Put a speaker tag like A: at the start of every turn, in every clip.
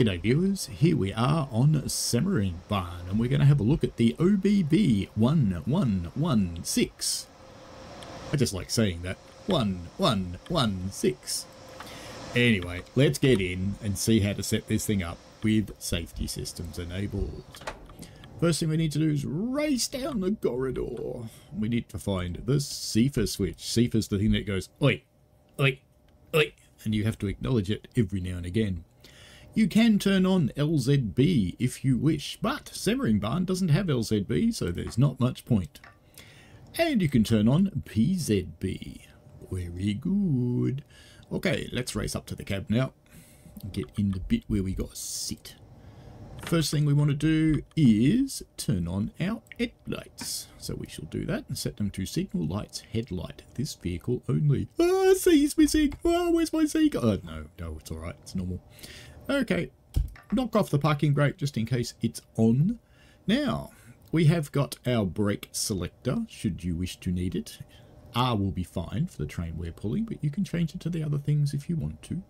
A: G'day viewers, here we are on Semmeringbahn and we're going to have a look at the OBB1116. I just like saying that, 1116. Anyway, let's get in and see how to set this thing up with safety systems enabled. First thing we need to do is race down the corridor. We need to find the SIFA switch. SIFA is the thing that goes, oi, oi, oi, and you have to acknowledge it every now and again. You can turn on LZB if you wish, but Semmeringbahn doesn't have LZB, so there's not much point. And you can turn on PZB. Very good. Okay, let's race up to the cab now and get in the bit where we got to sit. First thing we want to do is turn on our headlights. So we shall do that and set them to signal lights headlight. This vehicle only. Ah, C's missing. Oh, where's my C? Oh, no, it's alright. It's normal. Okay, knock off the parking brake just in case it's on. Now, we have got our brake selector, should you wish to need it. R will be fine for the train we're pulling, but you can change it to the other things if you want to.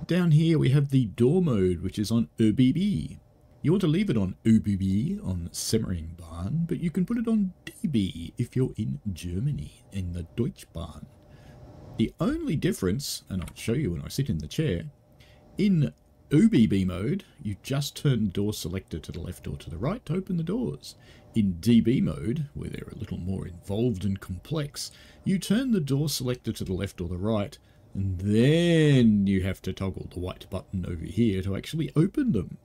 A: Down here we have the door mode, which is on OBB. You want to leave it on OBB on Semmeringbahn, but you can put it on DB if you're in Germany, in the Deutschbahn. The only difference, and I'll show you when I sit in the chair, in OBB mode, you just turn the door selector to the left or to the right to open the doors. In DB mode, where they're a little more involved and complex, you turn the door selector to the left or the right, and then you have to toggle the white button over here to actually open them.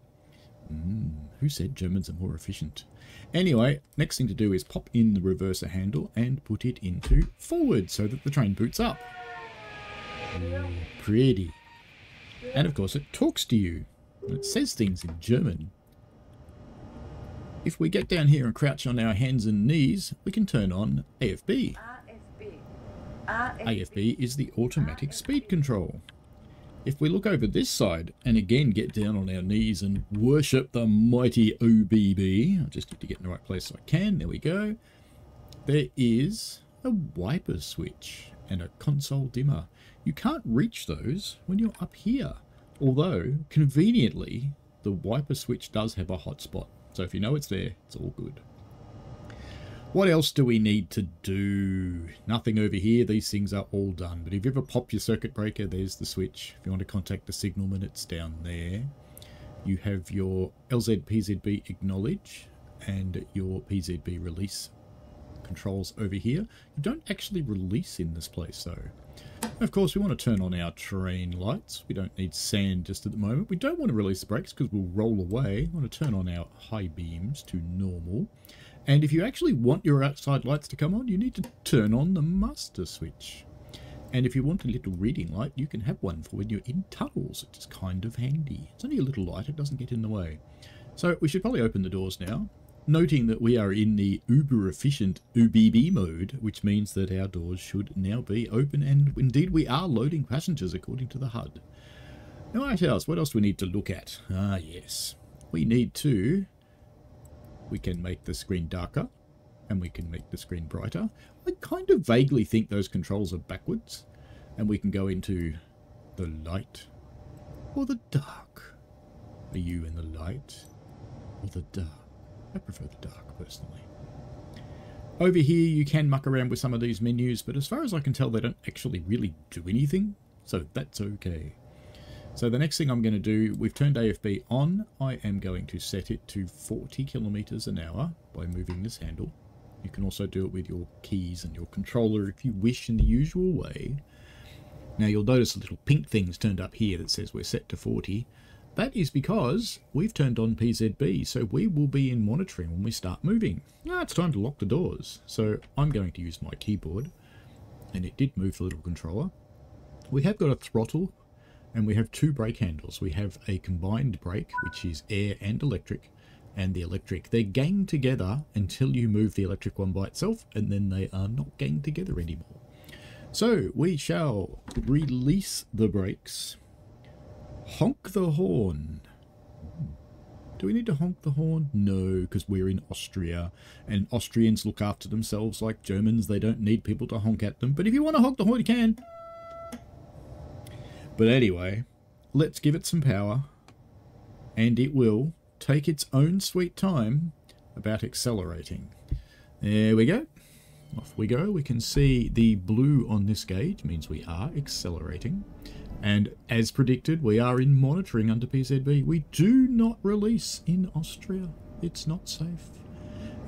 A: Who said Germans are more efficient? Anyway, next thing to do is pop in the reverser handle and put it into forward so that the train boots up. Pretty. And of course it talks to you. It says things in German. If we get down here and crouch on our hands and knees, we can turn on AFB. AFB is the automatic speed control. If we look over this side and again get down on our knees and worship the mighty OBB, I just need to get in the right place so I can, there we go. There is a wiper switch and a console dimmer. You can't reach those when you're up here, although conveniently the wiper switch does have a hotspot, so if you know it's there, it's all good. What else do we need to do? Nothing over here, these things are all done, but if you ever pop your circuit breaker, there's the switch. If you want to contact the signalman, it's down there. You have your LZ-PZB acknowledge and your PZB release controls over here. You don't actually release in this place though. Of course, we want to turn on our train lights. We don't need sand just at the moment. We don't want to release the brakes because we'll roll away. We want to turn on our high beams to normal. And if you actually want your outside lights to come on, you need to turn on the master switch. And if you want a little reading light, you can have one for when you're in tunnels. It's kind of handy. It's only a little light, it doesn't get in the way. So we should probably open the doors now, noting that we are in the uber efficient OBB mode, which means that our doors should now be open, and indeed we are loading passengers according to the HUD. Now, what else do we need to look at? Ah yes, we can make the screen darker and we can make the screen brighter. I kind of vaguely think those controls are backwards, and we can go into the light or the dark. Are you in the light or the dark? I prefer the dark, personally. Over here, you can muck around with some of these menus, but as far as I can tell, they don't actually really do anything, so that's okay. So the next thing I'm going to do, we've turned AFB on. I am going to set it to 40 kilometers an hour by moving this handle. You can also do it with your keys and your controller if you wish in the usual way. Now you'll notice a little pink thing's turned up here that says we're set to 40. That is because we've turned on PZB, so we will be in monitoring when we start moving. Now it's time to lock the doors. So I'm going to use my keyboard, and it did move the little controller. We have got a throttle, and we have two brake handles. We have a combined brake, which is air and electric, and the electric. They're ganged together until you move the electric one by itself, and then they are not ganged together anymore. So we shall release the brakes. Honk the horn. Do we need to honk the horn? No, because we're in Austria, and Austrians look after themselves like Germans. They don't need people to honk at them, but if you want to honk the horn, you can. But anyway, let's give it some power. and it will take its own sweet time about accelerating. There we go. Off we go. We can see the blue on this gauge means we are accelerating. And as predicted, we are in monitoring under PZB. We do not release in Austria. It's not safe.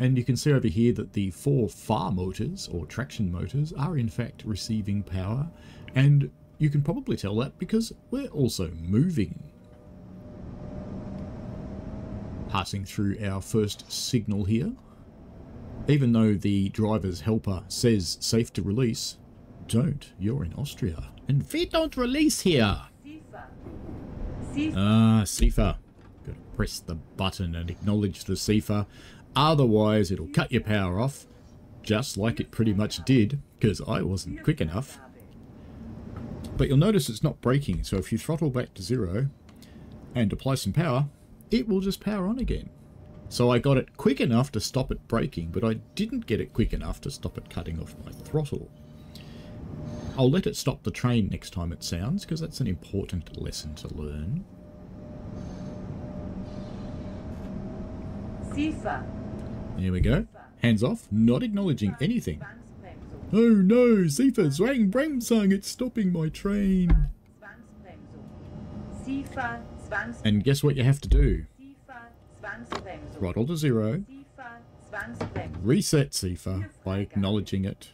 A: And you can see over here that the 4 far motors, or traction motors, are in fact receiving power. And you can probably tell that because we're also moving. Passing through our first signal here. Even though the driver's helper says safe to release, don't. You're in Austria. And we don't release here. SIFA. Got to press the button and acknowledge the SIFA. Otherwise, it'll cut your power off, just like it pretty much did, because I wasn't quick enough. But you'll notice it's not braking, so if you throttle back to 0 and apply some power, it will just power on again. So I got it quick enough to stop it braking, but I didn't get it quick enough to stop it cutting off my throttle. I'll let it stop the train next time it sounds, because that's an important lesson to learn. SIFA. There we go. Hands off, not acknowledging anything. Oh no, SIFA's Bremsung, it's stopping my train. And guess what you have to do? Throttle to 0. Reset SIFA by acknowledging it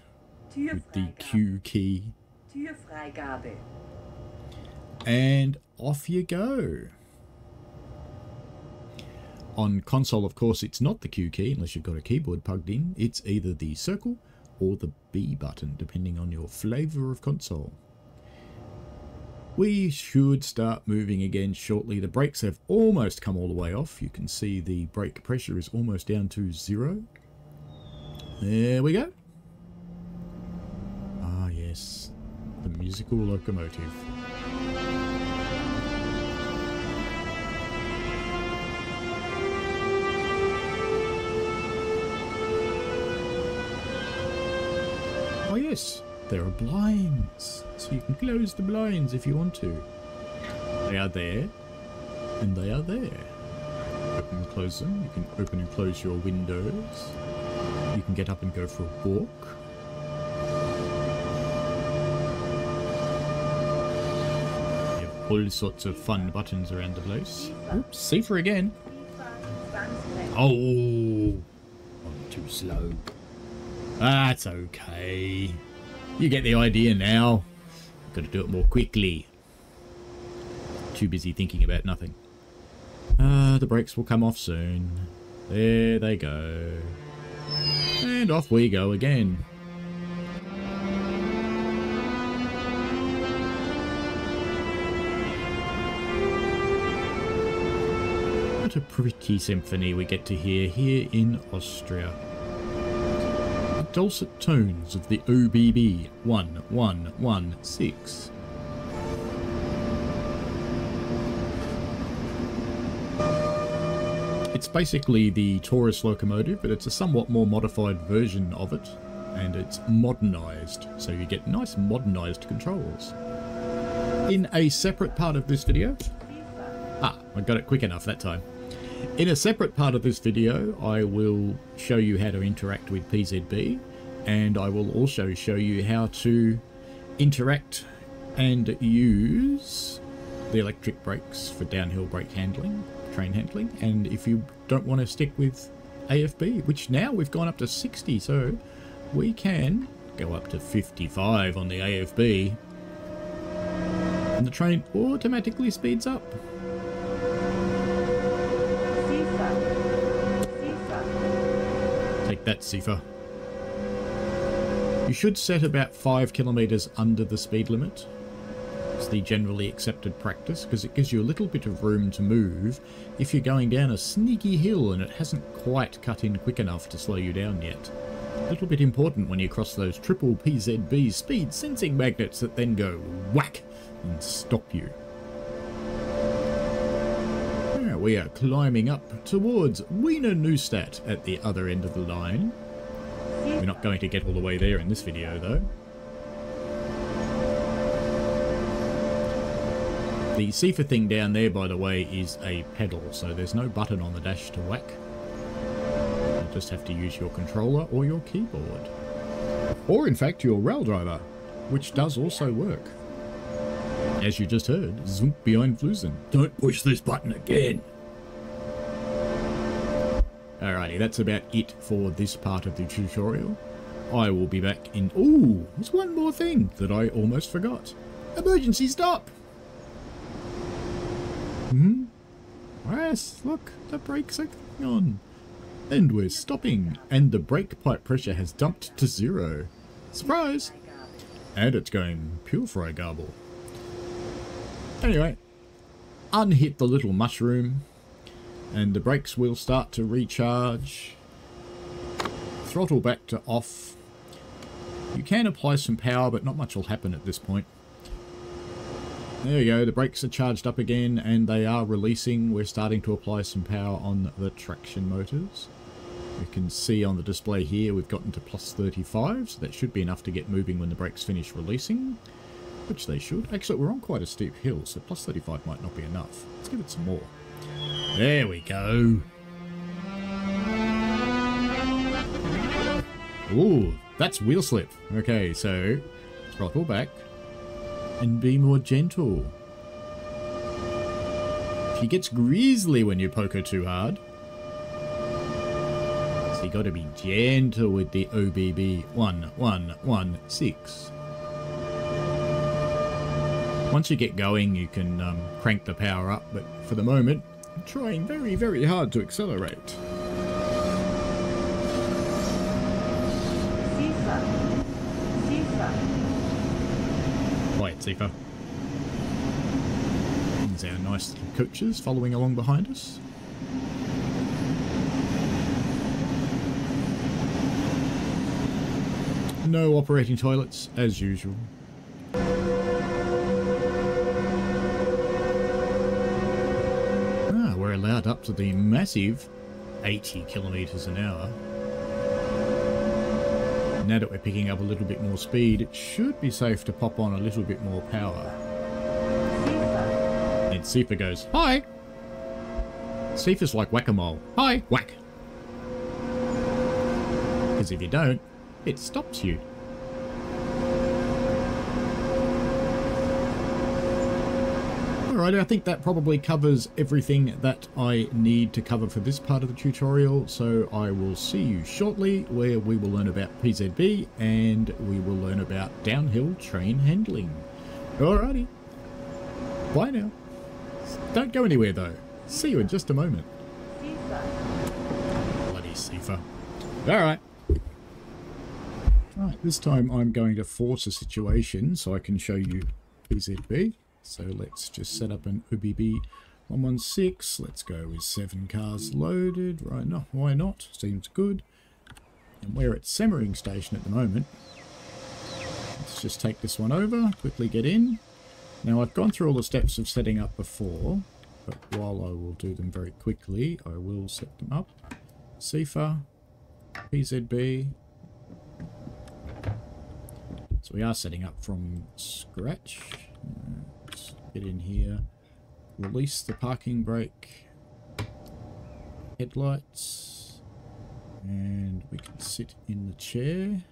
A: with the Q key. And off you go. On console, of course, it's not the Q key unless you've got a keyboard plugged in. It's either the circle or the B button, depending on your flavor of console. We should start moving again shortly. The brakes have almost come all the way off. You can see the brake pressure is almost down to 0. There we go. Ah, yes. The musical locomotive. Oh yes, there are blinds, so you can close the blinds if you want to. They are there, and they are there. Open and close them. You can open and close your windows. You can get up and go for a walk. You have all sorts of fun buttons around the place. Oops, SIFA again. Oh, I'm too slow. That's okay. You get the idea now. Got to do it more quickly. Too busy thinking about nothing. The brakes will come off soon. There they go. And off we go again. What a pretty symphony we get to hear here in Austria. Dulcet tones of the OBB1116. It's basically the Taurus locomotive, but it's a somewhat more modified version of it, and it's modernized, so you get nice modernized controls. In a separate part of this video... I got it quick enough that time. In a separate part of this video, I will show you how to interact with PZB, and I will also show you how to interact and use the electric brakes for downhill brake handling, train handling, and if you don't want to stick with AFB, which now we've gone up to 60, so we can go up to 55 on the AFB, and the train automatically speeds up. Take that, SIFA. You should set about 5 kilometers under the speed limit. It's the generally accepted practice because it gives you a little bit of room to move if you're going down a sneaky hill and it hasn't quite cut in quick enough to slow you down yet. A little bit important when you cross those triple PZB speed sensing magnets that then go whack and stop you. Now we are climbing up towards Wiener Neustadt at the other end of the line. We're not going to get all the way there in this video though. The SIFA thing down there, by the way, is a pedal, so there's no button on the dash to whack. You'll just have to use your controller or your keyboard. Or, in fact, your rail driver, which does also work. As you just heard, Zugbeeinflussung. Don't push this button again. Alrighty, that's about it for this part of the tutorial. I will be back in... Ooh, there's one more thing that I almost forgot. Emergency stop! Yes, look, the brakes are going on. And we're stopping. And the brake pipe pressure has dumped to 0. Surprise! And it's going pure fry garble. Anyway, unhit the little mushroom. And the brakes will start to recharge. Throttle back to off. You can apply some power, but not much will happen at this point. There you go, the brakes are charged up again and they are releasing. We're starting to apply some power on the traction motors. You can see on the display here we've gotten to plus 35, so that should be enough to get moving when the brakes finish releasing. Which they should. Actually, we're on quite a steep hill, so plus 35 might not be enough. Let's give it some more. There we go. Ooh, that's wheel slip. Okay, so throttle back. And be more gentle. She gets grizzly when you poke her too hard. So you got to be gentle with the OBB1116. Once you get going, you can crank the power up, but for the moment, I'm trying very, very hard to accelerate. Quiet, SIFA. There's our nice little coaches following along behind us. No operating toilets, as usual. Ah, we're allowed up to the massive 80 kilometers an hour. Now that we're picking up a little bit more speed, it should be safe to pop on a little bit more power. And SIFA goes, hi! SIFA's like whack-a-mole. Hi! Whack! Because if you don't, it stops you. Alright, I think that probably covers everything that I need to cover for this part of the tutorial, so I will see you shortly where we will learn about PZB and we will learn about downhill train handling. Alrighty, bye now. Don't go anywhere though. See you in just a moment. Bloody SIFA. Alright. Right, this time I'm going to force a situation so I can show you PZB. So let's just set up an OBB1116. Let's go with 7 cars loaded. Right, no, why not? Seems good. And we're at Semmering Station at the moment. Let's just take this one over, quickly get in. Now I've gone through all the steps of setting up before, but while I will do them very quickly, I will set them up. SIFA, PZB. So we are setting up from scratch. Let's get in here, release the parking brake, headlights, and we can sit in the chair.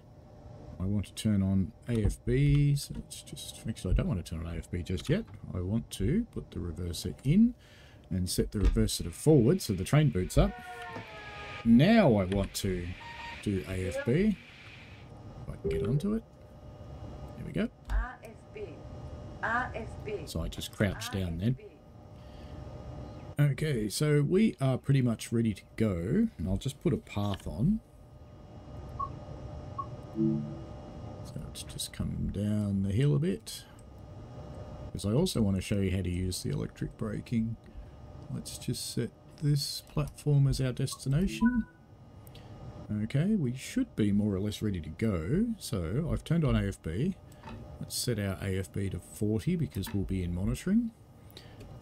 A: I want to turn on AFB, so let's just, actually I don't want to turn on AFB just yet. I want to put the reverser in and set the reverser to forward so the train boots up. Now I want to do AFB, if I can get onto it. There we go. So I just crouch down then. Okay, so we are pretty much ready to go. And I'll just put a path on. So let's just come down the hill a bit. Because I also want to show you how to use the electric braking. Let's just set this platform as our destination. Okay, we should be more or less ready to go. So I've turned on AFB. Let's set our AFB to 40 because we'll be in monitoring.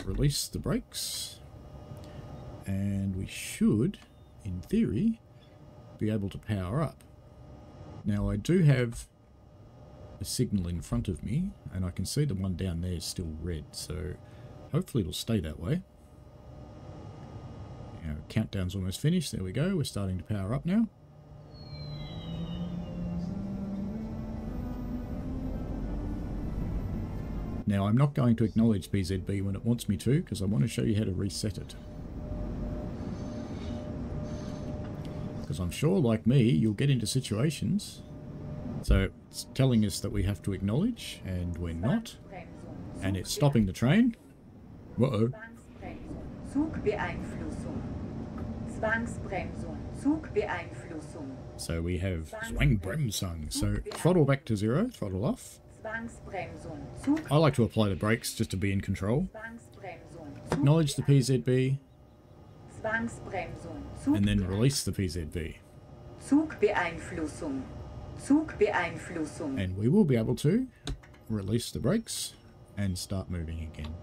A: Release the brakes. And we should, in theory, be able to power up. Now I do have a signal in front of me and I can see the one down there is still red. So hopefully it'll stay that way. Our countdown's almost finished. There we go. We're starting to power up now. Now, I'm not going to acknowledge PZB when it wants me to, because I want to show you how to reset it. Because I'm sure, like me, you'll get into situations. So it's telling us that we have to acknowledge, and we're not. And it's stopping the train. Uh-oh.
B: Zugbeeinflussung. Zwangsbremsung. Zugbeeinflussung.
A: So we have Zwangsbremsung. So throttle back to 0, throttle off. I like to apply the brakes just to be in control. Acknowledge the PZB. And then release the PZB.
B: Zugbeeinflussung. Zugbeeinflussung.
A: And we will be able to release the brakes and start moving again.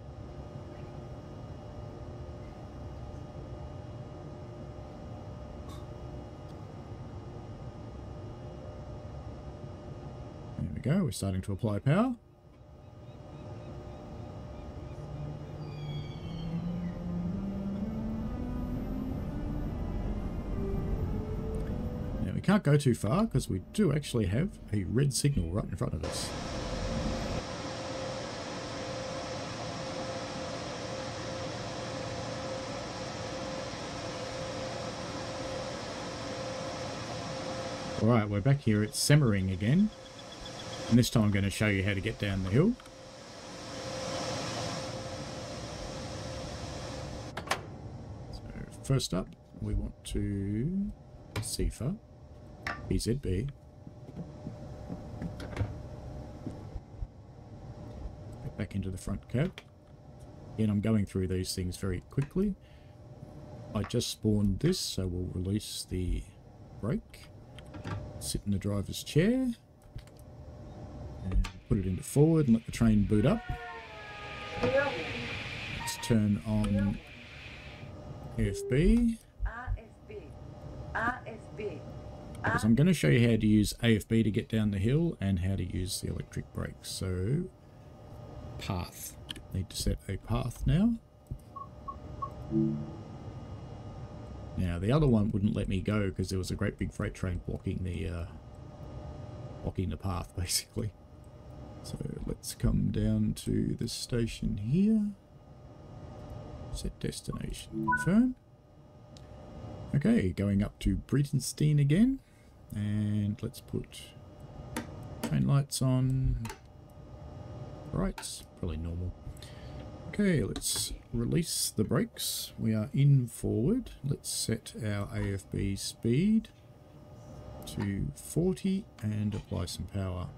A: There we go, we're starting to apply power. Now we can't go too far because we do actually have a red signal right in front of us. Alright, we're back here at Semmering again. And this time I'm going to show you how to get down the hill. So first up, we want to SIFA, PZB. Get back into the front cab. Again, I'm going through these things very quickly. I just spawned this, so we'll release the brake. Sit in the driver's chair. And put it into forward and let the train boot up. Let's turn on AFB. Because I'm going to show you how to use AFB to get down the hill and how to use the electric brakes. So, path. Need to set a path now. Now, the other one wouldn't let me go because there was a great big freight train blocking the path, basically. So let's come down to this station here. Set destination. Confirm. Okay, going up to Breitenstein again. And let's put train lights on. Right, probably normal. Okay, let's release the brakes. We are in forward. Let's set our AFB speed to 40 and apply some power.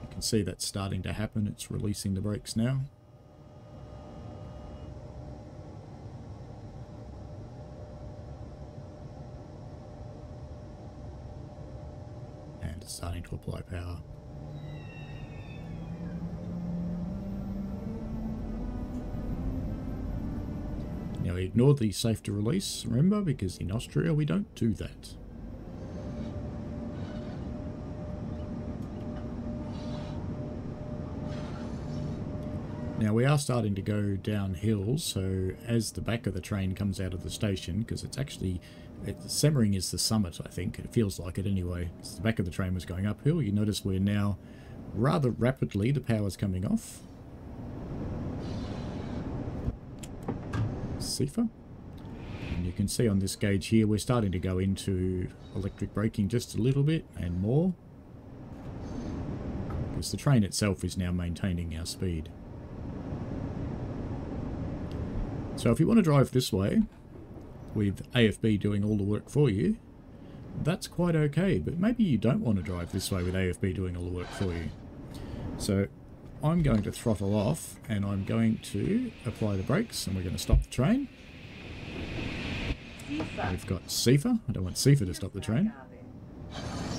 A: You can see that's starting to happen. It's releasing the brakes now. And it's starting to apply power. Now ignore the safe to release, remember, because in Austria we don't do that. Now we are starting to go downhill, so as the back of the train comes out of the station, because Semmering is the summit, I think, it feels like it anyway. As the back of the train was going uphill, you notice we're now rather rapidly, the power's coming off. SIFA. And you can see on this gauge here we're starting to go into electric braking just a little bit and more, because the train itself is now maintaining our speed. So if you want to drive this way with AFB doing all the work for you, that's quite okay, but maybe you don't want to drive this way with AFB doing all the work for you. So I'm going to throttle off and I'm going to apply the brakes and we're going to stop the train. We've got SIFA. I don't want SIFA to stop the train.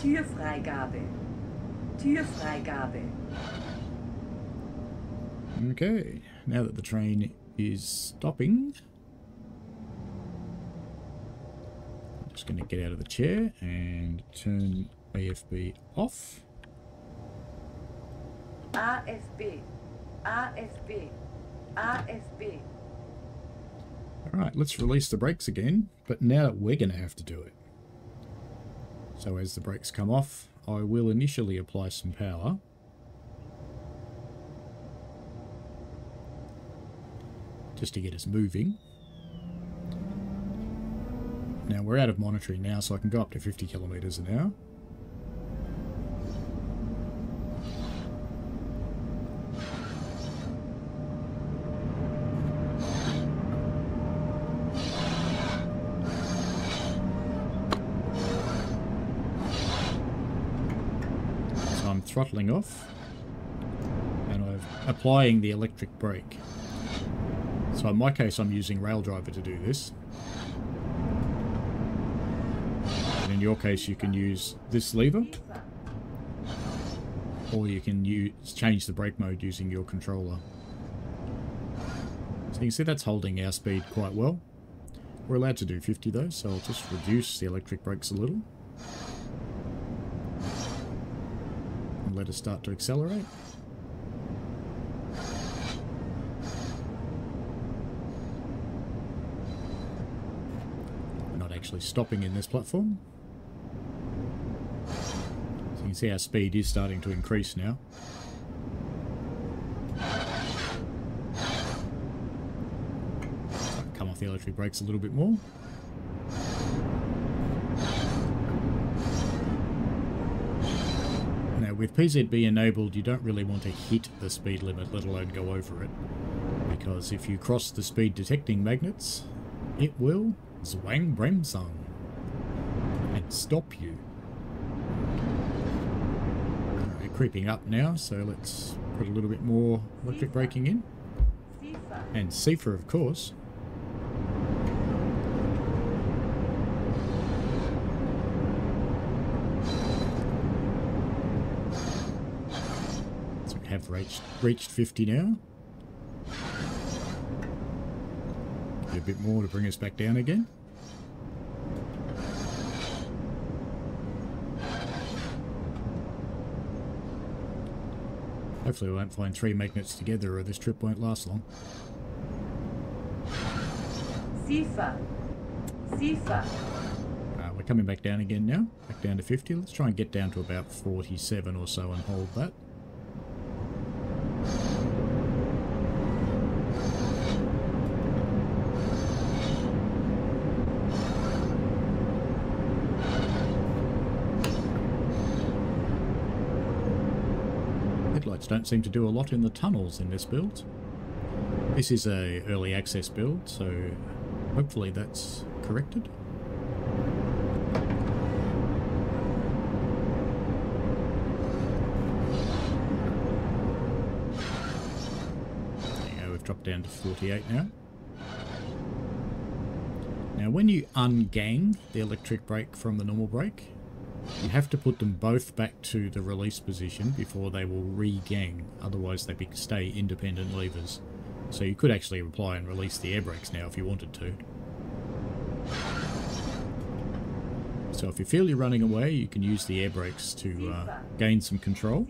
B: Türfreigabe. Türfreigabe.
A: Okay, now that the train is stopping, I'm just going to get out of the chair and turn AFB off.
B: AFB. AFB. AFB.
A: Alright, let's release the brakes again, but now we're going to have to do it. So as the brakes come off, I will initially apply some power. Just to get us moving. Now we're out of monitoring now, so I can go up to 50 kilometers an hour. So I'm throttling off, and I'm applying the electric brake. So in my case, I'm using Rail Driver to do this. And in your case, you can use this lever, or you can change the brake mode using your controller. So you can see that's holding our speed quite well. We're allowed to do 50 though, so I'll just reduce the electric brakes a little. And let us start to accelerate. Actually stopping in this platform. So you can see our speed is starting to increase now. So come off the electric brakes a little bit more. Now with PZB enabled, you don't really want to hit the speed limit, let alone go over it, because if you cross the speed detecting magnets, it will Zugbeeinflussung and stop you. We're creeping up now, so let's put a little bit more electric braking in. And SIFA, of course. So we have reached 50 now. A bit more to bring us back down again. Hopefully we won't find 3 magnets together or this trip won't last long.
B: SIFA. SIFA.
A: We're coming back down again now. Back down to 50. Let's try and get down to about 47 or so and hold that. Don't seem to do a lot in the tunnels in this build. This is a early access build, so hopefully that's corrected. There you go, we've dropped down to 48 now. Now when you ungang the electric brake from the normal brake, you have to put them both back to the release position before they will re-gang, otherwise they stay independent levers. So you could actually apply and release the air brakes now if you wanted to. So if you feel you're running away, you can use the air brakes to gain some control.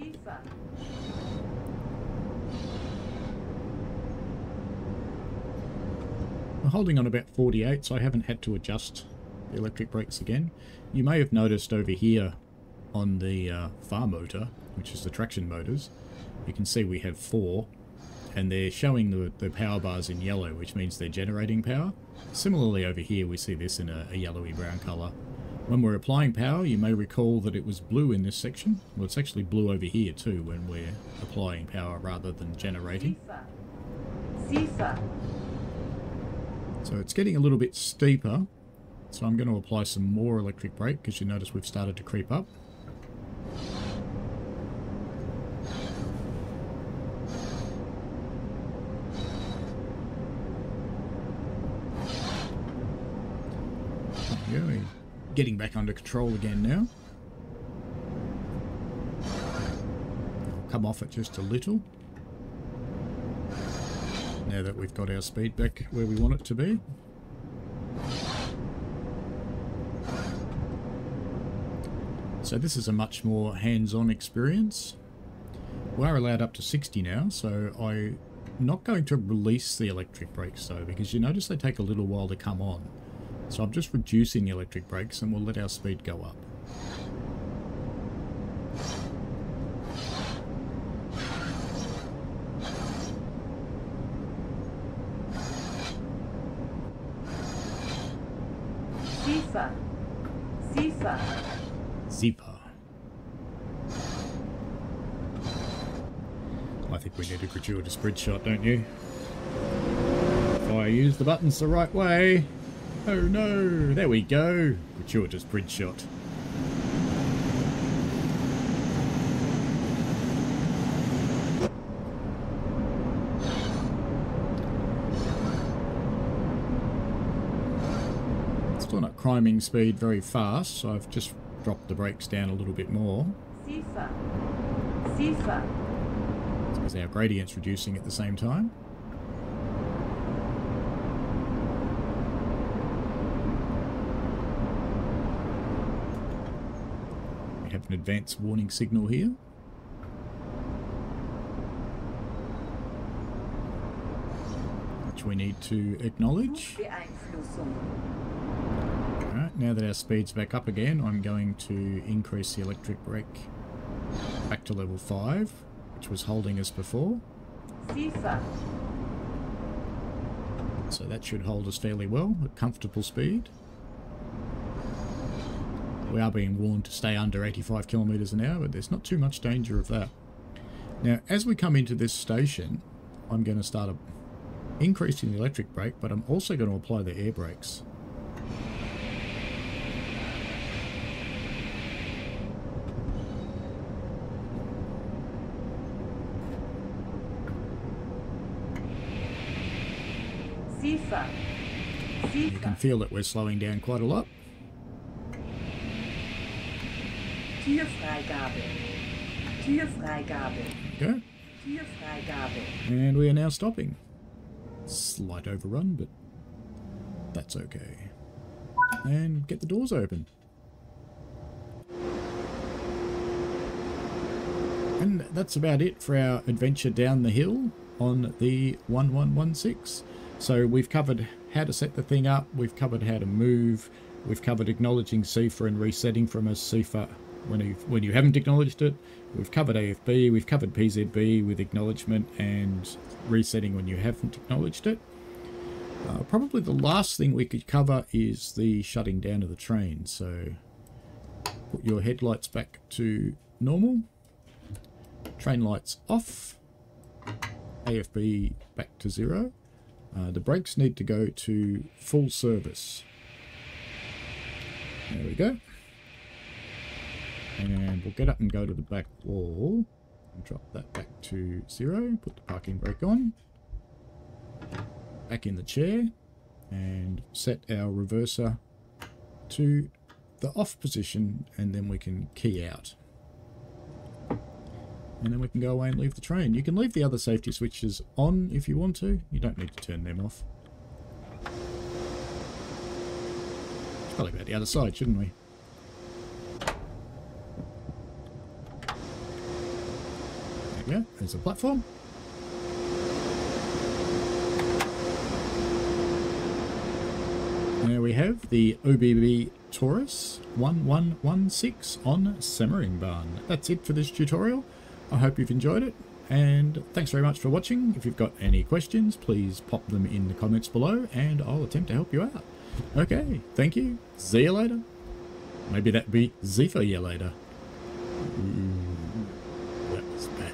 A: I'm holding on about 48, so I haven't had to adjust the electric brakes again. You may have noticed over here on the far motor, which is the traction motors, you can see we have 4, and they're showing the power bars in yellow, which means they're generating power. Similarly over here we see this in a yellowy brown colour. When we're applying power, you may recall that it was blue in this section. Well, it's actually blue over here too when we're applying power rather than generating.
B: SIFA.
A: So it's getting a little bit steeper. So I'm going to apply some more electric brake because you notice we've started to creep up. There we go. Getting back under control again now. I'll come off it just a little. Now that we've got our speed back where we want it to be. So this is a much more hands-on experience. We are allowed up to 60 now, so I'm not going to release the electric brakes though, because you notice they take a little while to come on. So I'm just reducing the electric brakes and we'll let our speed go up.
B: SIFA. SIFA.
A: SIFA. I think we need a gratuitous bridge shot, don't you? If I use the buttons the right way. Oh no, there we go. Gratuitous bridge shot. Still not climbing speed very fast, so I've just dropped the brakes down a little bit more.
B: SIFA. SIFA.
A: Because our gradient's reducing at the same time. We have an advanced warning signal here. Which we need to acknowledge.
B: Zugbeeinflussung.
A: Alright, now that our speed's back up again, I'm going to increase the electric brake back to level 5, which was holding us before.
B: SIFA.
A: So that should hold us fairly well, at comfortable speed. We are being warned to stay under 85 kilometers an hour, but there's not too much danger of that. Now, as we come into this station, I'm going to start increasing the electric brake, but I'm also going to apply the air brakes.
B: SIFA.
A: You can
B: SIFA.
A: feel that we're slowing down quite a lot.
B: Türfreigabe. Türfreigabe.
A: Okay.
B: Türfreigabe.
A: And we are now stopping. Slight overrun, but that's okay. And get the doors open. And that's about it for our adventure down the hill on the 1116. So we've covered how to set the thing up, we've covered how to move, we've covered acknowledging SIFA and resetting from a SIFA when you haven't acknowledged it. We've covered AFB, we've covered PZB with acknowledgement and resetting when you haven't acknowledged it. Probably the last thing we could cover is the shutting down of the train. So put your headlights back to normal, train lights off, AFB back to 0. The brakes need to go to full service. There we go. And we'll get up and go to the back wall and drop that back to 0. Put the parking brake on. Back in the chair and set our reverser to the off position, and then we can key out. And then we can go away and leave the train. You can leave the other safety switches on if you want to. You don't need to turn them off. Probably go out the other side, shouldn't we? There we go. There's the platform. There we have the OBB Taurus 1116 on Semmeringbahn. That's it for this tutorial. I hope you've enjoyed it, and thanks very much for watching. If you've got any questions, please pop them in the comments below and I'll attempt to help you out. Okay, thank you. See you later. Maybe that'd be SIFA you later. Ooh, that was bad.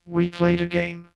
C: We played a game.